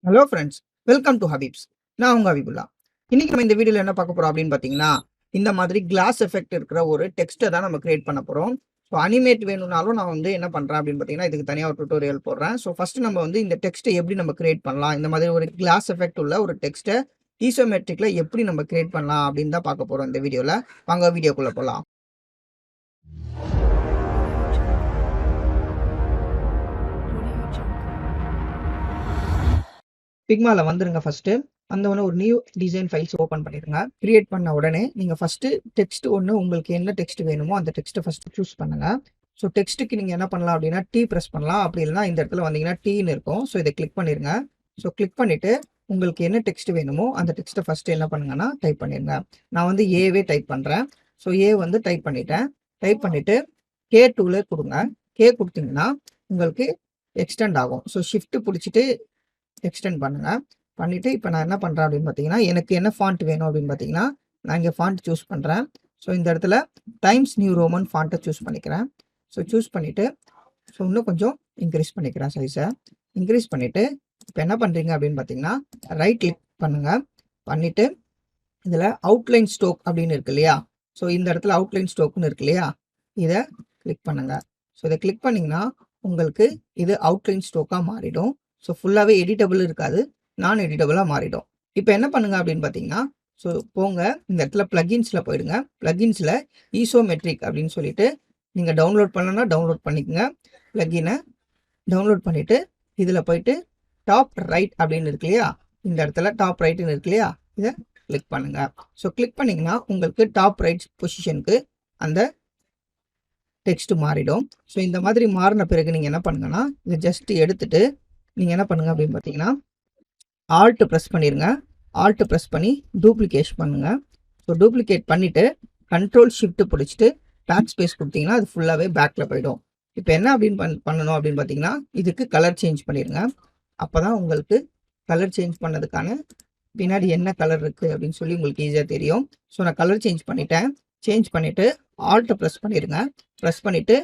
Hello friends, welcome to ஹபீப்ஸ். நான் உங்க ஹபீபுல்லா. இன்னைக்கு நம்ம இந்த வீடியோல என்ன பார்க்க போறோம் அப்படின்னு பார்த்தீங்கன்னா, இந்த மாதிரி கிளாஸ் எஃபெக்ட் இருக்கிற ஒரு டெக்ஸ்ட்டை தான் நம்ம கிரியேட் பண்ண போறோம். ஸோ அனிமேட் வேணும்னாலும் நான் வந்து என்ன பண்றேன் அப்படின்னு பார்த்தீங்கன்னா, இதுக்கு தனியாக ஒரு டுட்டோரியல் போடுறேன். ஸோ ஃபர்ஸ்ட் நம்ம வந்து இந்த டெக்ஸ்ட்டை எப்படி நம்ம கிரியேட் பண்ணலாம், இந்த மாதிரி ஒரு கிளாஸ் எஃபெக்ட் உள்ள ஒரு டெக்ஸ்ட்டை ஈசோமெட்ரிக்ல எப்படி நம்ம கிரியேட் பண்ணலாம் அப்படின்னு தான் பார்க்க போறோம் இந்த வீடியோல. வாங்க வீடியோக்குள்ள போகலாம். figmaல வந்துருங்க ஃபர்ஸ்ட். வந்தவொடனே ஒரு நியூ டிசைன் ஃபைல்ஸ் ஓப்பன் பண்ணிடுங்க. கிரியேட் பண்ண உடனே நீங்க ஃபர்ஸ்ட் டெக்ஸ்ட் ஒன்று உங்களுக்கு என்ன டெக்ஸ்ட் வேணுமோ அந்த டெக்ஸ்ட்டை ஃபர்ஸ்ட் சூஸ் பண்ணுங்க. ஸோ டெக்ஸ்ட்டுக்கு நீங்கள் என்ன பண்ணலாம் அப்படின்னா டி ப்ரெஸ் பண்ணலாம். அப்படி இல்லைனா இந்த இடத்துல வந்தீங்கன்னா டீன்னு இருக்கும். ஸோ இதை கிளிக் பண்ணிடுங்க. ஸோ கிளிக் பண்ணிட்டு உங்களுக்கு என்ன டெக்ஸ்ட் வேணுமோ அந்த டெக்ஸ்ட்டை ஃபர்ஸ்ட் என்ன பண்ணுங்கன்னா டைப் பண்ணிடுங்க. நான் வந்து ஏவே டைப் பண்ணுறேன். ஸோ ஏ வந்து டைப் பண்ணிட்டேன். டைப் பண்ணிட்டு கே டூல கொடுங்க. கே கொடுத்தீங்கன்னா உங்களுக்கு எக்ஸ்டெண்ட் ஆகும். ஸோ ஷிஃப்ட் பிடிச்சிட்டு எக்ஸ்டெண்ட் பண்ணுங்க. பண்ணிட்டு இப்போ நான் என்ன பண்ணுறேன் அப்படின்னு பார்த்தீங்கன்னா, எனக்கு என்ன ஃபாண்ட் வேணும் அப்படின்னு பார்த்தீங்கன்னா, நான் இங்கே ஃபாண்ட் சூஸ் பண்ணுறேன். ஸோ இந்த இடத்துல டைம்ஸ் நியூ ரோமன் ஃபாண்ட்டை சூஸ் பண்ணிக்கிறேன். ஸோ சூஸ் பண்ணிவிட்டு ஸோ இன்னும் கொஞ்சம் இன்க்ரீஸ் பண்ணிக்கிறேன் சைஸை. இன்க்ரீஸ் பண்ணிவிட்டு இப்போ என்ன பண்ணுறீங்க அப்படின்னு பார்த்தீங்கன்னா, ரைட் கிளிக் பண்ணுங்கள். பண்ணிவிட்டு இதில் அவுட்லைன் ஸ்ட்ரோக் அப்படின்னு இருக்கு இல்லையா, ஸோ இந்த இடத்துல அவுட்லைன் ஸ்ட்ரோக்னு இருக்கு இல்லையா, இதை கிளிக் பண்ணுங்கள். ஸோ இதை கிளிக் பண்ணிங்கன்னா உங்களுக்கு இது அவுட்லைன் ஸ்ட்ரோக்காக மாறிடும். ஸோ ஃபுல்லாகவே எடிட்டபிள் இருக்காது, நான் எடிட்டபிளாக மாறிடும். இப்போ என்ன பண்ணுங்க அப்படின்னு பார்த்தீங்கன்னா, ஸோ போங்க இந்த இடத்துல ப்ளகின்ஸில் போயிடுங்க. ப்ளகின்ஸில் ஈசோமெட்ரிக் அப்படின்னு சொல்லிட்டு நீங்கள் டவுன்லோட் பண்ணலன்னா டவுன்லோட் பண்ணிக்கோங்க. ப்ளகினை டவுன்லோட் பண்ணிவிட்டு இதில் போயிட்டு டாப் ரைட் அப்படின்னு இருக்கு இல்லையா, இந்த இடத்துல டாப் ரைட்டுன்னு இருக்கு இல்லையா, இதை கிளிக் பண்ணுங்கள். ஸோ கிளிக் பண்ணிங்கன்னா உங்களுக்கு டாப் ரைட் பொசிஷனுக்கு அந்த டெக்ஸ்ட் மாறிடும். ஸோ இந்த மாதிரி மாறின பிறகு நீங்கள் என்ன பண்ணுங்கன்னா, இதை ஜஸ்ட் எடுத்துட்டு நீங்கள் என்ன பண்ணுங்க அப்படின்னு பார்த்தீங்கன்னா, ஆல்ட் ப்ரெஸ் பண்ணிடுங்க. ஆல்ட் ப்ரெஸ் பண்ணி டூப்ளிகேட் பண்ணுங்கள். ஸோ டூப்ளிகேட் பண்ணிவிட்டு கண்ட்ரோல் ஷிஃப்ட் பிடிச்சிட்டு பேக் ஸ்பேஸ் கொடுத்தீங்கன்னா அது ஃபுல்லாகவே பேக்கில் போயிடும். இப்போ என்ன அப்படின்னு பண்ணணும் அப்படின்னு பார்த்தீங்கன்னா, இதுக்கு கலர் சேஞ்ச் பண்ணிடுங்க. அப்போ தான் உங்களுக்கு கலர் சேஞ்ச் பண்ணதுக்கான பின்னாடி என்ன கலர் இருக்குது அப்படின்னு சொல்லி உங்களுக்கு ஈஸியாக தெரியும். ஸோ நான் கலர் சேஞ்ச் பண்ணிட்டேன். சேஞ்ச் பண்ணிவிட்டு ஆல்ட் ப்ரெஸ் பண்ணிடுங்க. ப்ரெஸ் பண்ணிவிட்டு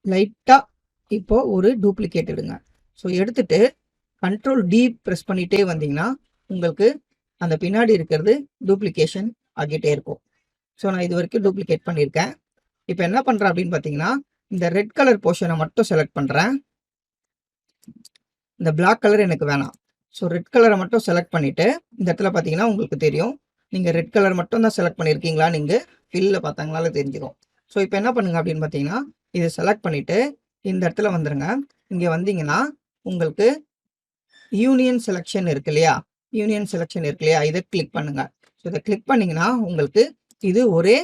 லைட்டாக இப்போது ஒரு டூப்ளிகேட் எடுங்க. ஸோ எடுத்துட்டு கண்ட்ரோல் டி ப்ரெஸ் பண்ணிகிட்டே வந்தீங்கன்னா உங்களுக்கு அந்த பின்னாடி இருக்கிறது டூப்ளிகேஷன் ஆகிட்டே இருக்கும். ஸோ நான் இது வரைக்கும் டூப்ளிகேட் பண்ணியிருக்கேன். இப்போ என்ன பண்ணுறேன் அப்படின்னு பார்த்தீங்கன்னா, இந்த ரெட் கலர் போர்ஷனை மட்டும் செலக்ட் பண்ணுறேன். இந்த பிளாக் கலர் எனக்கு வேணாம். ஸோ ரெட் கலரை மட்டும் செலக்ட் பண்ணிவிட்டு இந்த இடத்துல பார்த்தீங்கன்னா உங்களுக்கு தெரியும், நீங்கள் ரெட் கலர் மட்டும் தான் செலக்ட் பண்ணியிருக்கீங்களா, நீங்கள் ஃபில்லில் பார்த்தாங்கனால தெரிஞ்சிடும். ஸோ இப்போ என்ன பண்ணுங்க அப்படின்னு பார்த்தீங்கன்னா, இதை செலக்ட் பண்ணிவிட்டு இந்த இடத்துல வந்துடுங்க. இங்கே வந்தீங்கன்னா உங்களுக்கு யூனியன் செலெக்ஷன் இருக்கு இல்லையா, யூனியன் செலெக்ஷன் இருக்கு இல்லையா, இதை கிளிக் பண்ணுங்க. ஸோ இதை கிளிக் பண்ணிங்கன்னா உங்களுக்கு இது ஒரே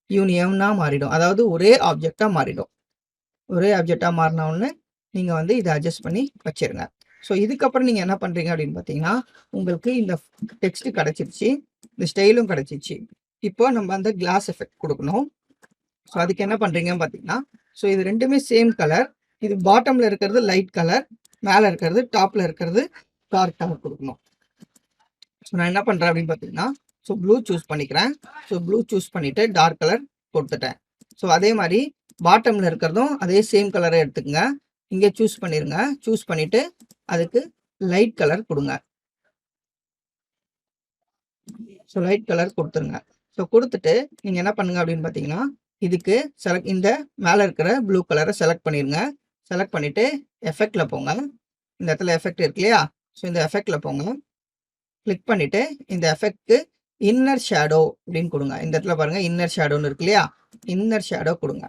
யூனியனாக மாறிடும், அதாவது ஒரே ஆப்ஜெக்டாக மாறிடும். ஒரே ஆப்ஜெக்டாக மாறின உடனே நீங்கள் வந்து இதை அட்ஜஸ்ட் பண்ணி வச்சிருங்க. ஸோ இதுக்கப்புறம் நீங்கள் என்ன பண்ணுறீங்க அப்படின்னு பார்த்தீங்கன்னா, உங்களுக்கு இந்த டெக்ஸ்ட்டு கிடச்சிருச்சு, இந்த ஸ்டைலும் கிடச்சிருச்சு. இப்போ நம்ம அந்த கிளாஸ் எஃபெக்ட் கொடுக்கணும். ஸோ அதுக்கு என்ன பண்ணுறீங்கன்னு பார்த்தீங்கன்னா, ஸோ இது ரெண்டுமே சேம் கலர். இது பாட்டமில் இருக்கிறது லைட் கலர், மேலே இருக்கிறது டாப்பில் இருக்கிறது டார்க் கலர் கொடுக்கணும். ஸோ நான் என்ன பண்ணுறேன் அப்படின்னு பார்த்தீங்கன்னா, ஸோ ப்ளூ சூஸ் பண்ணிக்கிறேன். ஸோ ப்ளூ சூஸ் பண்ணிவிட்டு டார்க் கலர் கொடுத்துட்டேன். ஸோ அதே மாதிரி பாட்டமில் இருக்கிறதும் அதே சேம் கலரை எடுத்துக்கங்க. இங்கே சூஸ் பண்ணிடுங்க. சூஸ் பண்ணிவிட்டு அதுக்கு லைட் கலர் கொடுங்க. ஸோ லைட் கலர் கொடுத்துருங்க. ஸோ கொடுத்துட்டு நீங்கள் என்ன பண்ணுங்க அப்படின்னு பார்த்தீங்கன்னா, இதுக்கு இந்த மேலே இருக்கிற ப்ளூ கலரை செலக்ட் பண்ணிடுங்க. செலக்ட் பண்ணிவிட்டு எஃபெக்டில் போங்க. இந்த இடத்துல எஃபெக்ட் இருக்கு இல்லையா, ஸோ இந்த எஃபெக்டில் போங்க. கிளிக் பண்ணிவிட்டு இந்த எஃபெக்ட்க்கு இன்னர் ஷேடோ அப்படின்னு கொடுங்க. இந்த இடத்துல பாருங்கள் இன்னர் ஷேடோன்னு இருக்கு இல்லையா, இன்னர் ஷேடோ கொடுங்க.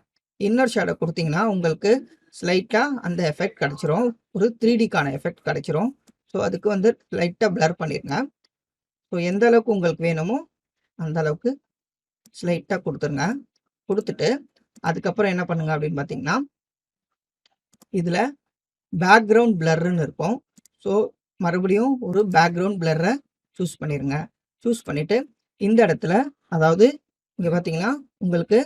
இன்னர் ஷேடோ கொடுத்தீங்கன்னா உங்களுக்கு ஸ்லைட்டாக அந்த எஃபெக்ட் கிடச்சிரும், ஒரு 3Dக்கான எஃபெக்ட் கிடச்சிரும். ஸோ அதுக்கு வந்து லைட்டாக பிளர் பண்ணிடுங்க. ஸோ எந்த அளவுக்கு உங்களுக்கு வேணுமோ அந்த அளவுக்கு ஸ்லைட்டாக கொடுத்துருங்க. கொடுத்துட்டு அதுக்கப்புறம் என்ன பண்ணுங்க அப்படின்னு பார்த்தீங்கன்னா, இதில் பேக்ரவுண்ட் பிளர்ன்னு இருக்கும். ஸோ மறுபடியும் ஒரு பேக்ரவுண்ட் பிளரை சூஸ் பண்ணிடுங்க. சூஸ் பண்ணிவிட்டு இந்த இடத்துல, அதாவது இங்கே பார்த்தீங்கன்னா உங்களுக்கு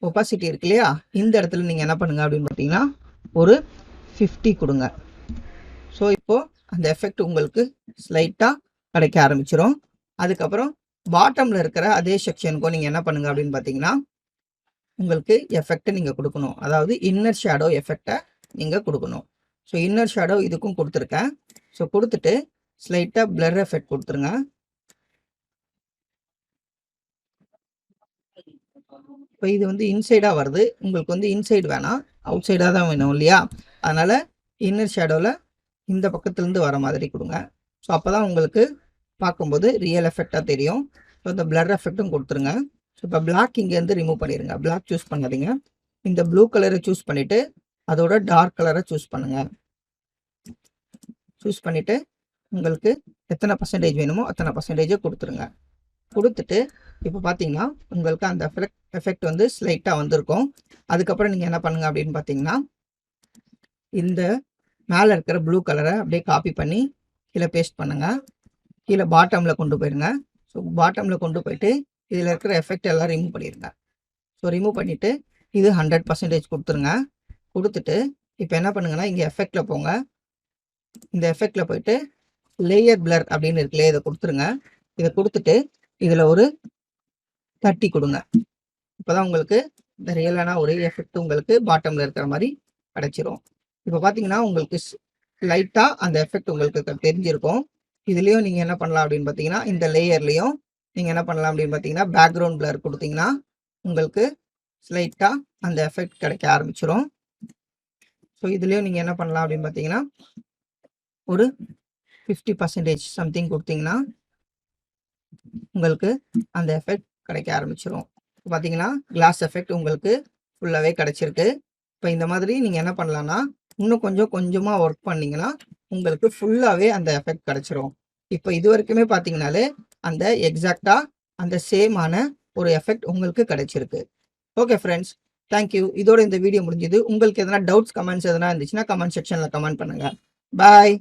ஒப்பாசிட்டி இருக்கு இல்லையா, இந்த இடத்துல நீங்கள் என்ன பண்ணுங்க அப்படின்னு பார்த்தீங்கன்னா ஒரு 50 கொடுங்க. ஸோ இப்போது அந்த எஃபெக்ட் உங்களுக்கு ஸ்லைட்டாக கிடைக்க ஆரம்பிச்சிடும். அதுக்கப்புறம் பாட்டமில் இருக்கிற அதே செக்ஷனுக்கும் நீங்கள் என்ன பண்ணுங்க அப்படின்னு பார்த்தீங்கன்னா, உங்களுக்கு எஃபெக்டை நீங்கள் கொடுக்கணும், அதாவது இன்னர் ஷேடோ எஃபெக்டை நீங்கள் கொடுக்கணும். ஸோ இன்னர் ஷேடோ இதுக்கும் கொடுத்துருக்கேன். ஸோ கொடுத்துட்டு ஸ்லைட்டாக பிளர் எஃபெக்ட் கொடுத்துருங்க. இப்போ இது வந்து இன்சைடாக வருது. உங்களுக்கு வந்து இன்சைடு வேணாம், அவுட் சைடாக தான் வேணும் இல்லையா? அதனால் இன்னர் ஷேடோவில் இந்த பக்கத்துலேருந்து வர மாதிரி கொடுங்க. ஸோ அப்போ தான் உங்களுக்கு பார்க்கும்போது ரியல் எஃபெக்டாக தெரியும். ஸோ இந்த பிளர் எஃபெக்ட்டும் கொடுத்துருங்க. ஸோ இப்போ பிளாக் இங்கேருந்து ரிமூவ் பண்ணிடுங்க. பிளாக் சூஸ் பண்ணாதீங்க. இந்த ப்ளூ கலரை சூஸ் பண்ணிவிட்டு அதோட டார்க் கலரை சூஸ் பண்ணுங்கள். சூஸ் பண்ணிவிட்டு உங்களுக்கு எத்தனை பர்சன்டேஜ் வேணுமோ அத்தனை பர்சன்டேஜை கொடுத்துருங்க. கொடுத்துட்டு இப்போ பார்த்தீங்கன்னா உங்களுக்கு அந்த எஃபெக்ட் வந்து ஸ்லைட்டாக வந்திருக்கும். அதுக்கப்புறம் நீங்கள் என்ன பண்ணுங்கள் அப்படின்னு பார்த்தீங்கன்னா, இந்த மேலே இருக்கிற ப்ளூ கலரை அப்படியே காப்பி பண்ணி கீழே பேஸ்ட் பண்ணுங்கள். கீழே பாட்டமில் கொண்டு போயிடுங்க. ஸோ பாட்டமில் கொண்டு போயிட்டு இதில் இருக்கிற எஃபெக்ட் எல்லாம் ரிமூவ் பண்ணிடுங்க. ஸோ ரிமூவ் பண்ணிவிட்டு இது 100% கொடுத்துருங்க. கொடுத்துட்டு இப்போ என்ன பண்ணுங்கன்னா, இங்கே எஃபெக்டில் போங்க. இந்த எஃபெக்டில் போயிட்டு லேயர் பிளர் அப்படின்னு இருக்குல்லையே, இதை கொடுத்துருங்க. இதை கொடுத்துட்டு இதில் ஒரு 30 கொடுங்க. இப்போ தான் உங்களுக்கு இந்த ரியலான ஒரு எஃபெக்ட் உங்களுக்கு பாட்டமில் இருக்கிற மாதிரி கிடச்சிரும். இப்போ பார்த்தீங்கன்னா உங்களுக்கு லைட்டாக அந்த எஃபெக்ட் உங்களுக்கு தெரிஞ்சிருக்கும். இதுலேயும் நீங்கள் என்ன பண்ணலாம் அப்படின்னு பார்த்தீங்கன்னா, இந்த லேயர்லேயும் நீங்கள் என்ன பண்ணலாம் அப்படின்னு பார்த்தீங்கன்னா, பேக்ரவுண்ட் பிளர் கொடுத்தீங்கன்னா உங்களுக்கு ஸ்லைட்டாக அந்த எஃபெக்ட் கிடைக்க ஆரம்பிச்சிடும். ஸோ இதுலேயும் நீங்கள் என்ன பண்ணலாம் அப்படின்னு பார்த்தீங்கன்னா, ஒரு 50% சம்திங் கொடுத்தீங்கன்னா உங்களுக்கு அந்த எஃபெக்ட் கிடைக்க ஆரம்பிச்சிடும். பார்த்தீங்கன்னா கிளாஸ் எஃபெக்ட் உங்களுக்கு ஃபுல்லாகவே கிடைச்சிருக்கு. இப்போ இந்த மாதிரி நீங்கள் என்ன பண்ணலான்னா, இன்னும் கொஞ்சமாக ஒர்க் பண்ணிங்கன்னா உங்களுக்கு ஃபுல்லாகவே அந்த எஃபெக்ட் கிடைச்சிரும். இப்போ இது வரைக்குமே பார்த்தீங்கனாலே அந்த எக்ஸாக்டாக அந்த சேமான ஒரு எஃபெக்ட் உங்களுக்கு கிடைச்சிருக்கு. Okay friends, thank you. இதோட இந்த வீடியோ முடிஞ்சுது. உங்களுக்கு எதனா டவுட்ஸ், கமெண்ட்ஸ் எதனா இருந்துச்சுன்னா கமெண்ட் செக்ஷனில் கமெண்ட் பண்ணுங்கள். பாய்.